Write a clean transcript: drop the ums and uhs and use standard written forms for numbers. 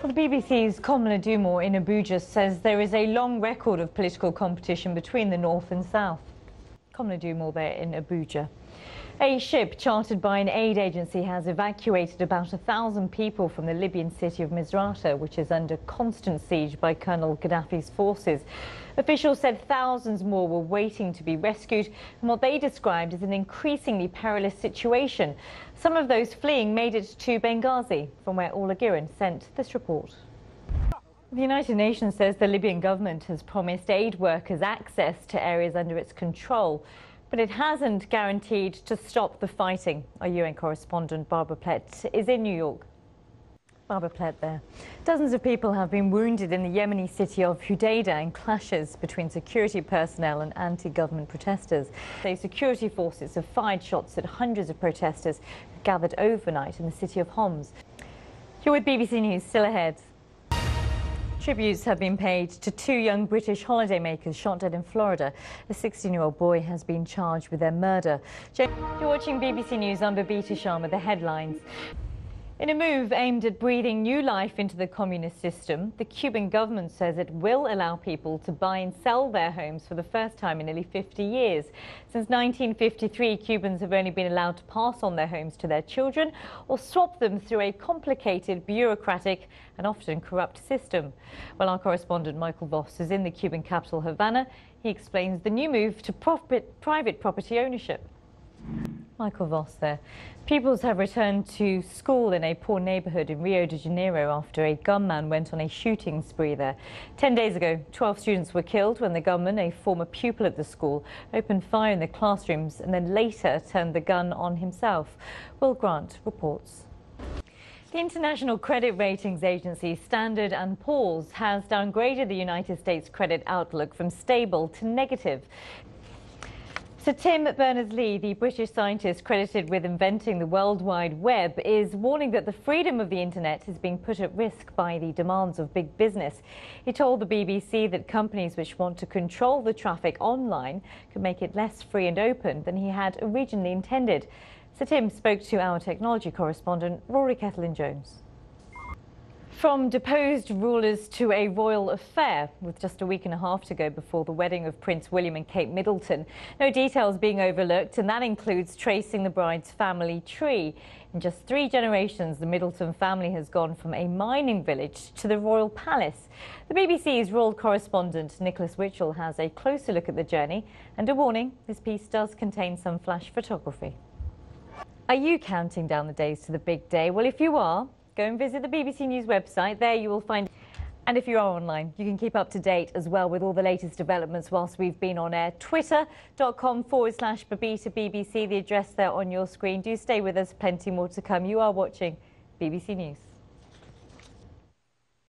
Well, the BBC's Kamala Dumor in Abuja says there is a long record of political competition between the north and south. Kamala Dumor there in Abuja. A ship chartered by an aid agency has evacuated about 1,000 people from the Libyan city of Misrata, which is under constant siege by Colonel Gaddafi's forces. Officials said thousands more were waiting to be rescued in what they described as an increasingly perilous situation. Some of those fleeing made it to Benghazi, from where Ola Giran sent this report. The United Nations says the Libyan government has promised aid workers access to areas under its control, but it hasn't guaranteed to stop the fighting. Our UN correspondent Barbara Plett is in New York. Barbara Plett there. Dozens of people have been wounded in the Yemeni city of Hudaydah in clashes between security personnel and anti-government protesters. The security forces have fired shots at hundreds of protesters who gathered overnight in the city of Homs. You're with BBC News, still ahead. Tributes have been paid to two young British holidaymakers shot dead in Florida. A 16-year-old boy has been charged with their murder. You're watching BBC News. I'm Babita Sharma. The headlines. In a move aimed at breathing new life into the communist system, the Cuban government says it will allow people to buy and sell their homes for the first time in nearly 50 years. Since 1953, Cubans have only been allowed to pass on their homes to their children or swap them through a complicated, bureaucratic and often corrupt system. Well, our correspondent Michael Voss is in the Cuban capital, Havana. He explains the new move to private property ownership. Michael Voss there. Pupils have returned to school in a poor neighbourhood in Rio de Janeiro after a gunman went on a shooting spree there. 10 days ago, 12 students were killed when the gunman, a former pupil at the school, opened fire in the classrooms and then later turned the gun on himself. Will Grant reports. The international credit ratings agency Standard & Poor's has downgraded the United States credit outlook from stable to negative. Sir Tim Berners-Lee, the British scientist credited with inventing the World Wide Web, is warning that the freedom of the internet is being put at risk by the demands of big business. He told the BBC that companies which want to control the traffic online could make it less free and open than he had originally intended. Sir Tim spoke to our technology correspondent Rory Kettlin-Jones. From deposed rulers to a royal affair, with just a week and a half to go before the wedding of Prince William and Kate Middleton. No details being overlooked, and that includes tracing the bride's family tree. In just 3 generations, the Middleton family has gone from a mining village to the royal palace. The BBC's royal correspondent Nicholas Witchell has a closer look at the journey, and a warning, this piece does contain some flash photography. Are you counting down the days to the big day? Well, if you are, go and visit the BBC News website. There you will find, and if you are online, you can keep up to date as well with all the latest developments whilst we've been on air. Twitter.com/Babita BBC, the address there on your screen. Do stay with us, plenty more to come. You are watching BBC News.